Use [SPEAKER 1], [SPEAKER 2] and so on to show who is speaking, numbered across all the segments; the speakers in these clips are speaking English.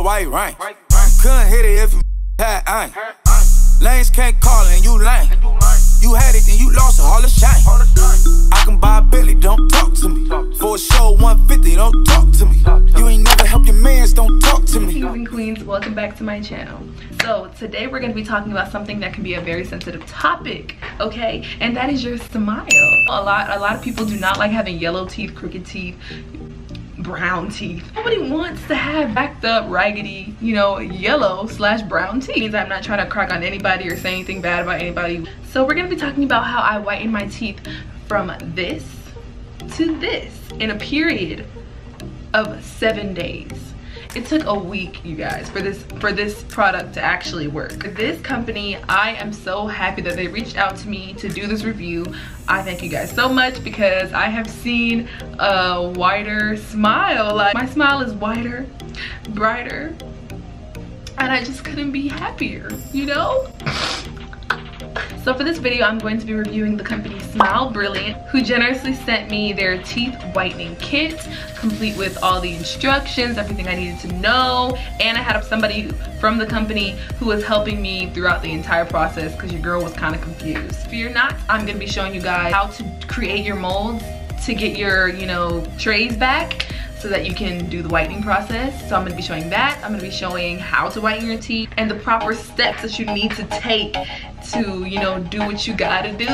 [SPEAKER 1] all white rain. Couldn't hit it if you had aim. Lanes can't call and you lame. You had it, then you lost it, all the shame. I can buy a Billy, don't talk to me. For a show 150, don't talk to me. You ain't never help your mans, don't talk to me.
[SPEAKER 2] Kings and queens, welcome back to my channel. So today we're going to be talking about something that can be a very sensitive topic, okay? And that is your smile. A lot of people do not like having yellow teeth, crooked teeth, brown teeth. Nobody wants to have backed up, raggedy, you know, yellow/brown teeth. Means I'm not trying to crack on anybody or say anything bad about anybody. So we're gonna be talking about how I whiten my teeth from this to this in a period of 7 days. It took a week, you guys, for this product to actually work. This company, I am so happy that they reached out to me to do this review. I thank you guys so much because I have seen a wider smile. Like, my smile is wider, brighter, and I just couldn't be happier, you know? So for this video, I'm going to be reviewing the company Smile Brilliant, who generously sent me their teeth whitening kit, complete with all the instructions, everything I needed to know, and I had somebody from the company who was helping me throughout the entire process because your girl was kind of confused. Fear not, I'm going to be showing you guys how to create your molds to get your, you know, trays back, so that you can do the whitening process. So I'm gonna be showing that. I'm gonna be showing how to whiten your teeth and the proper steps that you need to take to, you know, do what you gotta do.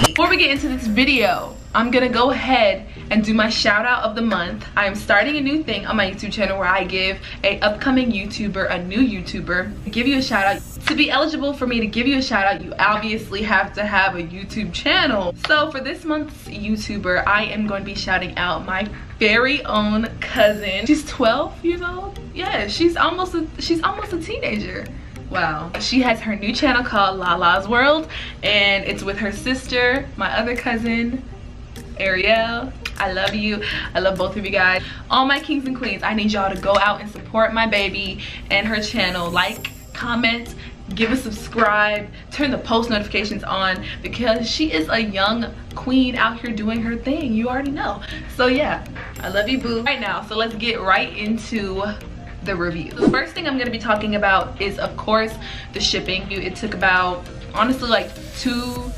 [SPEAKER 2] Before we get into this video, I'm gonna go ahead and do my shout out of the month. I am starting a new thing on my YouTube channel where I give a upcoming YouTuber, a new YouTuber, give you a shout out. To be eligible for me to give you a shout out, you obviously have to have a YouTube channel. So for this month's YouTuber, I am going to be shouting out my very own cousin. She's 12 years old. Yeah, she's almost a teenager. Wow. She has her new channel called Lala's World, and it's with her sister, my other cousin, Ariel. I love you. I love both of you guys. All my kings and queens, I need y'all to go out and support my baby and her channel. Like, comment, give a subscribe, turn the post notifications on, because she is a young queen out here doing her thing. You already know. So yeah, I love you, boo. Right now, so let's get right into the review. The first thing I'm going to be talking about is, of course, the shipping. It took about, honestly, like two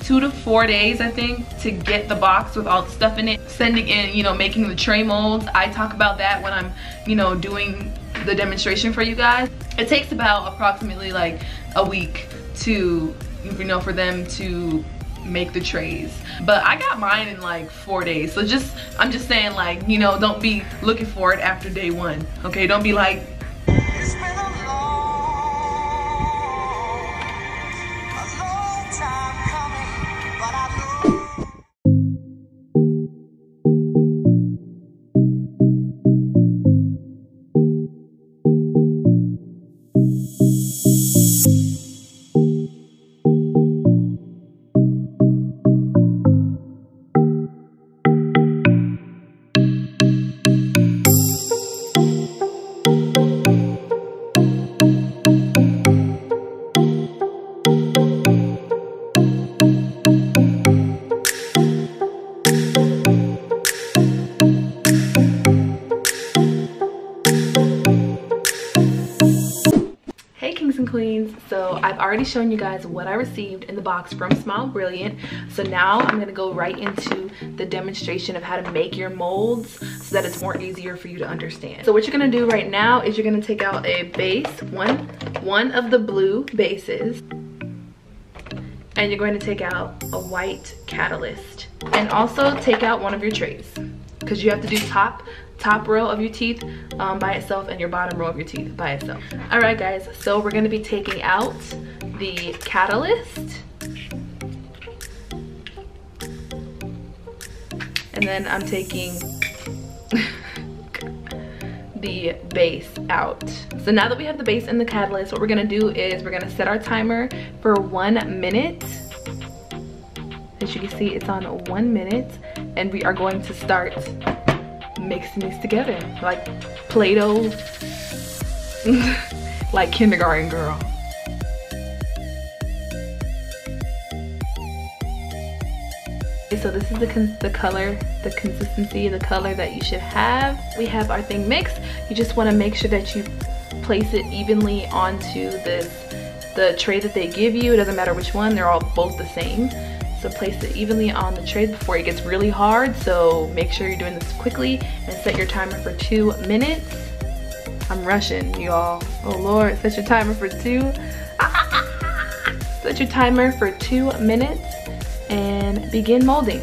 [SPEAKER 2] to 4 days, I think, to get the box with all the stuff in it. Sending in, you know, making the tray molds. I talk about that when I'm, you know, doing the demonstration for you guys. It takes about approximately like a week to, you know, for them to make the trays. But I got mine in like 4 days. So I'm just saying, like, you know, don't be looking for it after day 1. Okay, don't be like,
[SPEAKER 3] it's been a long time coming, but I know.
[SPEAKER 2] queens. So I've already shown you guys what I received in the box from Smile Brilliant. So now I'm gonna go right into the demonstration of how to make your molds so that it's more easier for you to understand. So what you're gonna do right now is you're gonna take out a base, one of the blue bases, and you're going to take out a white catalyst, and also take out one of your trays, because you have to do top row of your teeth by itself and your bottom row of your teeth by itself. All right guys, so we're going to be taking out the catalyst, and then I'm taking the base out. So now that we have the base and the catalyst, what we're gonna do is we're gonna set our timer for 1 minute. As you can see, it's on 1 minute, and we are going to start mixing these together like Play-Doh, like kindergarten girl. Okay, so this is the color, the consistency, the color that you should have. We have our thing mixed. You just want to make sure that you place it evenly onto the tray that they give you. It doesn't matter which one, they're all both the same. So place it evenly on the tray before it gets really hard. So make sure you're doing this quickly and set your timer for 2 minutes. I'm rushing, y'all. Oh Lord, set your timer for 2. Set your timer for 2 minutes and begin molding.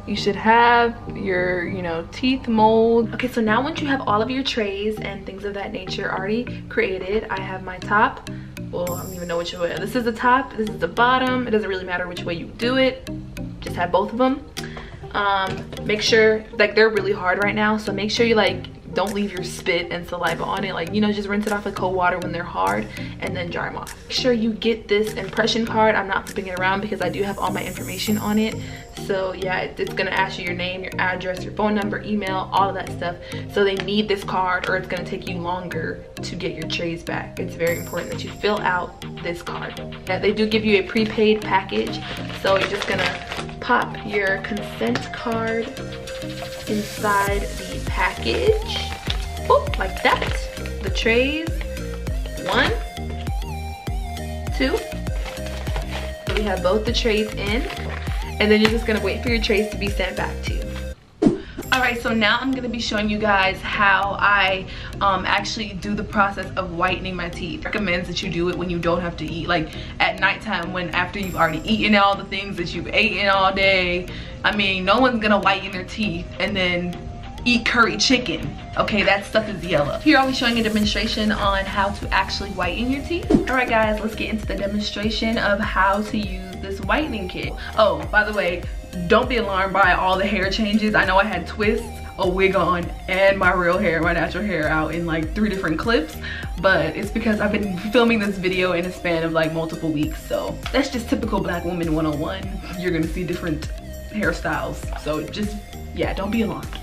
[SPEAKER 2] You should have your, teeth mold. Okay, so now once you have all of your trays and things of that nature already created, I have my top. Well, I don't even know which way. This is the top, this is the bottom. It doesn't really matter which way you do it. Just have both of them. Make sure, they're really hard right now, so make sure you don't leave your spit and saliva on it. Just rinse it off with cold water when they're hard and then dry them off. Make sure you get this impression card. I'm not flipping it around because I do have all my information on it. So yeah, it's gonna ask you your name, your address, your phone number, email, all of that stuff. So they need this card or it's gonna take you longer to get your trays back. It's very important that you fill out this card. They do give you a prepaid package. So you're just gonna pop your consent card inside the package. Boop, like that. The trays, 1, 2. So we have both the trays in. And then you're just gonna wait for your trays to be sent back to you. Alright, so now I'm gonna be showing you guys how I actually do the process of whitening my teeth. It recommends that you do it when you don't have to eat, at nighttime, after you've already eaten all the things that you've eaten all day. I mean, no one's gonna whiten their teeth and then eat curry chicken. Okay, that stuff is yellow. Here I'll be showing a demonstration on how to actually whiten your teeth. Alright guys, let's get into the demonstration of how to use this whitening kit. Oh, by the way, don't be alarmed by all the hair changes. I know I had twists, a wig on, and my real hair, my natural hair out in 3 different clips, but it's because I've been filming this video in a span of multiple weeks. So that's just typical black woman 101. You're gonna see different hairstyles. So just, yeah, don't be alarmed.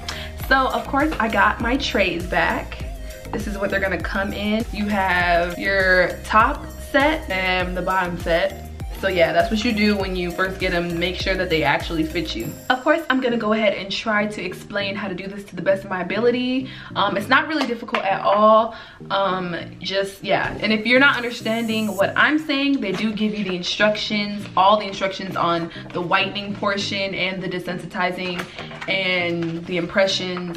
[SPEAKER 2] So of course I got my trays back. This is what they're gonna come in. You have your top set and the bottom set. So yeah, that's what you do when you first get them. Make sure that they actually fit you. Of course, I'm gonna go ahead and try to explain how to do this to the best of my ability. It's not really difficult at all. Yeah. And if you're not understanding what I'm saying, they do give you the instructions, all the instructions on the whitening portion and the desensitizing and the impressions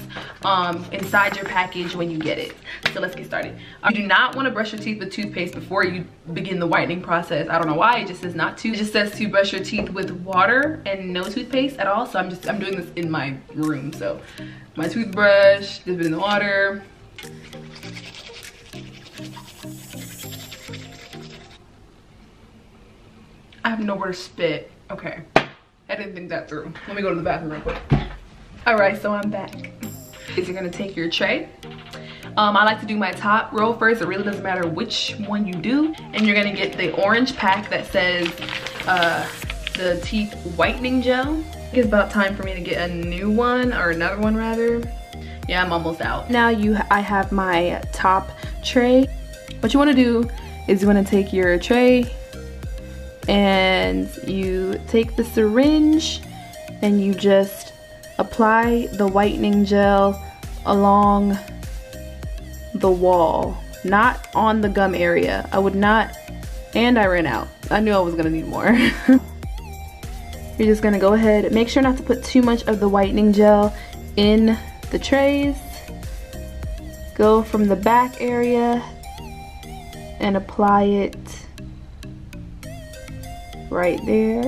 [SPEAKER 2] inside your package when you get it. So let's get started. You do not want to brush your teeth with toothpaste before you begin the whitening process. I don't know why, it just says not to. It just says to brush your teeth with water and no toothpaste at all. So I'm doing this in my room. So my toothbrush, dip it in the water. I have nowhere to spit. Okay, I didn't think that through. Let me go to the bathroom real quick. All right, so I'm back. You're gonna take your tray. I like to do my top row first. It really doesn't matter which one you do. And you're gonna get the orange pack that says the teeth whitening gel. I think it's about time for me to get a new one, or another one rather. Yeah, I'm almost out. Now I have my top tray. What you wanna do is you wanna take your tray and you take the syringe and you just apply the whitening gel along the wall, not on the gum area. I would not, and I ran out. I knew I was gonna need more. You're just gonna go ahead, make sure not to put too much of the whitening gel in the trays. Go from the back area and apply it right there.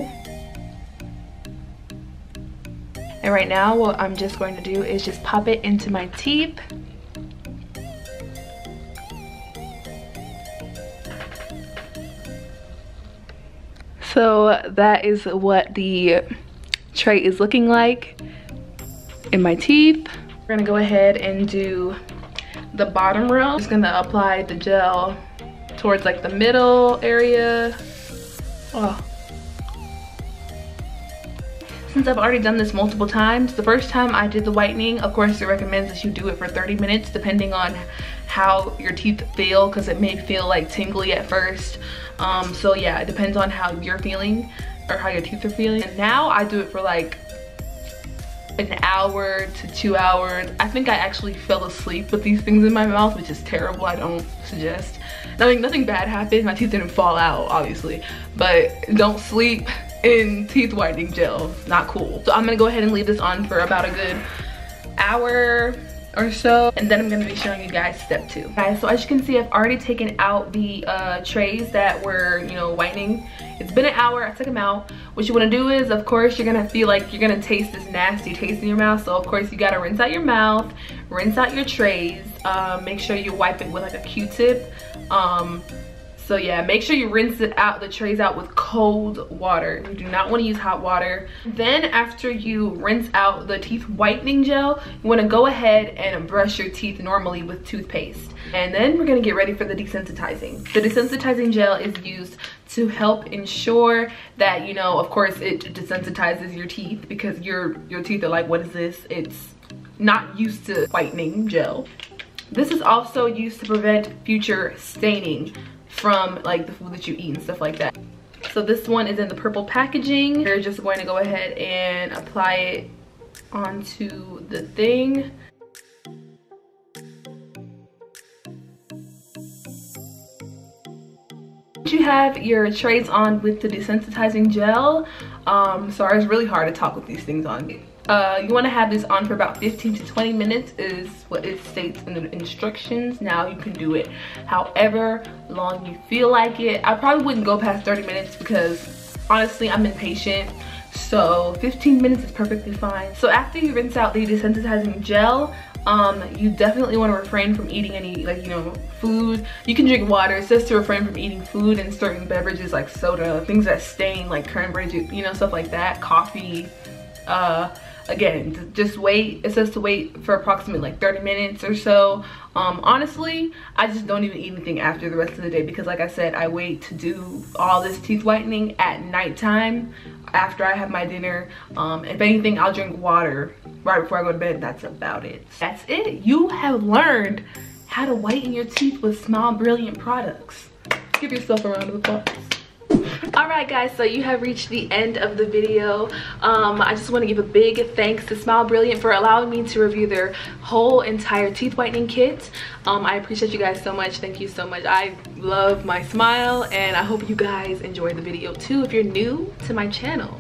[SPEAKER 2] And right now what I'm just going to do is just pop it into my teeth. So that is what the tray is looking like in my teeth. We're gonna go ahead and do the bottom row. I'm just gonna apply the gel towards the middle area. Oh. since I've already done this multiple times, the first time I did the whitening, of course it recommends that you do it for 30 minutes depending on how your teeth feel, because it may feel like tingly at first. So yeah, it depends on how you're feeling or how your teeth are feeling. And now I do it for like an hour to 2 hours. I think I actually fell asleep with these things in my mouth, which is terrible. I don't suggest. Nothing bad happened. My teeth didn't fall out, obviously, but don't sleep in teeth whitening gel. Not cool. So I'm gonna go ahead and leave this on for about a good hour or so, and then I'm gonna be showing you guys step 2. Guys, so as you can see, I've already taken out the trays that were, you know, whitening. It's been an hour. I took them out. What you want to do is, of course, you're gonna feel like you're gonna taste this nasty taste in your mouth. So of course you gotta rinse out your mouth, rinse out your trays. Make sure you wipe it with like a Q-tip. So yeah, make sure you rinse it out, the trays out, with cold water. You do not want to use hot water. Then after you rinse out the teeth whitening gel, you want to go ahead and brush your teeth normally with toothpaste. And then we're going to get ready for the desensitizing. The desensitizing gel is used to help ensure that, you know, of course it desensitizes your teeth, because your teeth are like, what is this? It's not used to whitening gel. This is also used to prevent future staining from like the food that you eat and stuff like that. So this one is in the purple packaging. You're just going to go ahead and apply it onto the thing. You have your trays on with the desensitizing gel. Sorry, it's really hard to talk with these things on. You want to have this on for about 15 to 20 minutes is what it states in the instructions. Now you can do it however long you feel like it. I probably wouldn't go past 30 minutes because honestly I'm impatient. So 15 minutes is perfectly fine. So after you rinse out the desensitizing gel, you definitely want to refrain from eating any, like, you know, food. You can drink water. It says to refrain from eating food and certain beverages like soda, things that stain, like cranberry juice, you know, stuff like that, coffee. Again, just wait. It says to wait for approximately like 30 minutes or so. Honestly, I just don't even eat anything after the rest of the day, because like I said, I wait to do all this teeth whitening at nighttime after I have my dinner. If anything, I'll drink water right before I go to bed. That's about it. That's it. You have learned how to whiten your teeth with Smile Brilliant products. Give yourself a round of applause. Alright guys, so you have reached the end of the video. I just want to give a big thanks to Smile Brilliant for allowing me to review their whole entire teeth whitening kit. I appreciate you guys so much. Thank you so much. I love my smile, and I hope you guys enjoyed the video too. If you're new to my channel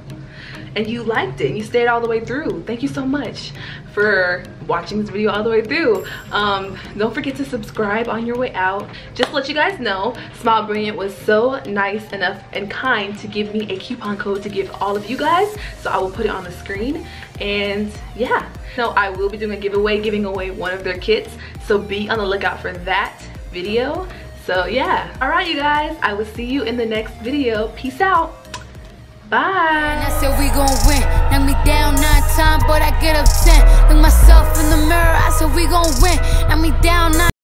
[SPEAKER 2] and you liked it and you stayed all the way through, thank you so much for watching this video all the way through. Don't forget to subscribe on your way out. Just to let you guys know, Smile Brilliant was so nice enough and kind to give me a coupon code to give all of you guys, so I will put it on the screen. And yeah, so I will be doing a giveaway, giving away one of their kits, so be on the lookout for that video. So yeah, all right you guys, I will see you in the next video. Peace out. Bye.
[SPEAKER 4] And I said we gon' win. Knock me down 9 times, but I get up 10. Look myself in the mirror, I said we gon' win. Knock me down 9